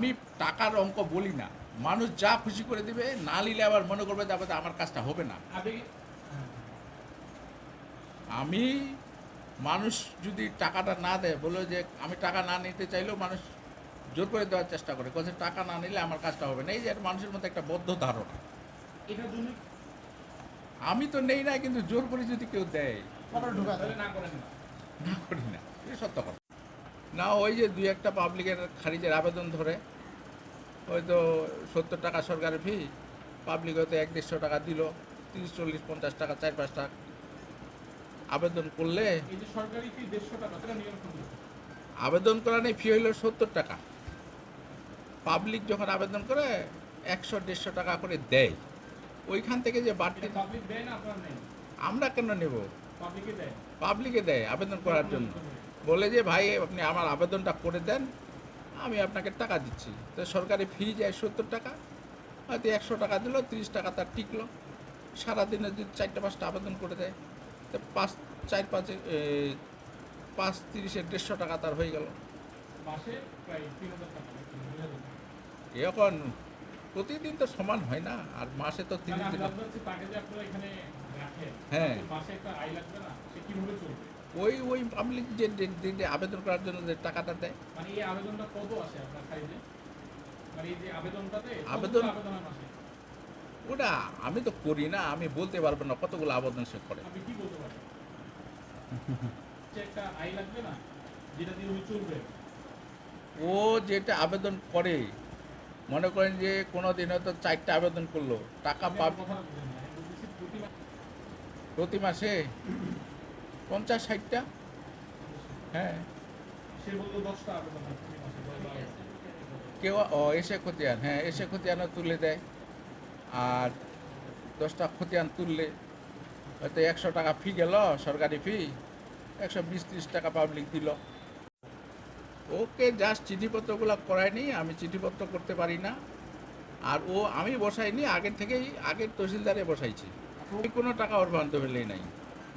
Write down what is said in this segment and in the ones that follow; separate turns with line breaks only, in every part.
আমি টাকার অঙ্ক বলি না, মানুষ যা খুশি করে দিবে, না নিলে আবার মনে করবে তারপরে আমার কাজটা হবে না। আমি মানুষ যদি টাকাটা না দেয়, বলে যে আমি টাকা না নিতে চাইলেও মানুষ জোর করে দেওয়ার চেষ্টা করে, বলছে টাকা না নিলে আমার কাজটা হবে না। এই যে একটা মানুষের মধ্যে একটা বদ্ধ ধারণা।
এটার জন্য
আমি তো নেই না, কিন্তু জোর করে যদি কেউ দেয়
তাহলে না করেন না।
না করি না, এটা সত্য কথা। না, ওই যে দুই একটা পাবলিকের খারিজের আবেদন ধরে, হয়তো 70 টাকা সরকারের ফি, পাবলিক হয়তো 100-150 টাকা দিল, 30-40-50 টাকা, 4-5 টাকা আবেদন করলে,
এই যে সরকারি ফি 150 টাকা, সেটা নিয়ম করবে।
আবেদন করা নেই, ফি হইল 70 টাকা। পাবলিক যখন আবেদন করে 100-150 টাকা করে দেয়, ওইখান থেকে যে বাড়তি
পাবলিক দেয় না, আপনার নেই,
আমরা কেন নেব?
পাবলিকে দেয়।
পাবলিকে দেয় আবেদন করার জন্য, বলে যে ভাই আপনি আমার আবেদনটা করে দেন, আমি আপনাকে টাকা দিচ্ছি। তো সরকারি ফি যায় 70 টাকা, হয়তো 100 টাকা দিল, 30 টাকা তার টিকলো। সারাদিনে যদি 4-5টা আবেদন করে দেয়, তো 5-4-5 5-30-এর 150 টাকা তার হয়ে গেল।
মাসে প্রায় 3000 টাকা, 2000 টাকা।
এখন প্রতিদিন তো সমান হয় না, আর মাসে তো
না,
30
আমি
দিন।
জানতে চাচ্ছি, তাকে যে আপনারা এখানে রাখেন,
হ্যাঁ।
তার তো মাসে একটা আয় লাগবে না? সে কিভাবে চলবে?
ওই পাবলিক যে আবেদন করার জন্য যে টাকাটা দেয়,
মানে এই আবেদনটা কত আসে আপনার খারিজে? মানে এই যে আবেদনটাতে
আবেদন,
কতগুলো আবেদন হয় মাসে?
ওটা আমি তো করি না, আমি বলতে পারবো না কতগুলো আবেদন সে করে।
আপনি কি বলতে পারেন? যে একটা আয় লাগবে না, যেটা দিয়ে উনি চলবে?
ও যেটা আবেদন করে, মনে করেন যে কোনো দিন হয়তো 4টা আবেদন করলো, টাকা
আপনি
পাব
আমার কথাটা বুঝেন না। আমি বলতেছি প্রতি মাসে
প্রতি মাসে 50-60টা। হ্যাঁ।
সে বললো 10টা আবেদন হয় প্রতি মাসে, 10-12টা।
কেউ এসে খতিয়ান, হ্যাঁ এসে খতিয়ানও তুলে দেয়। আর 10টা খতিয়ান তুললে হয়তো 100 টাকা ফি গেল, সরকারি ফি 120-30 টাকা পাবলিক দিল। ওকে জাস্ট চিঠিপত্রগুলো করায়নি, আমি চিঠিপত্র করতে পারি না। আর আমি বসাইনি, আগের থেকেই আগের তহসিলদারে বসাইছি। ওই কোনো টাকা ওর বান্ধবেলেই নাই।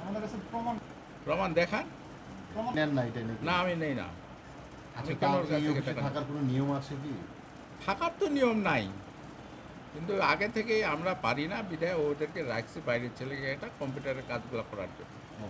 আমাদের কাছে প্রমাণ
প্রমাণ দেখান।
নেন না এটাই নাকি?
না, আমি নেই না। আমি
আচ্ছা,
কেন
তাও
ওর
কি
কাছ
এই
থেকে
অফিসে
টাকা নেব?
থাকার কোনো নিয়ম আছে কি?
থাকার তো নিয়ম নাই, কিন্তু আগে থেকে আমরা পারি না বিধায় ওদেরকে রাখছি বাইরের ছেলেকে এটা কম্পিউটারের কাজগুলো করার জন্য।
ও।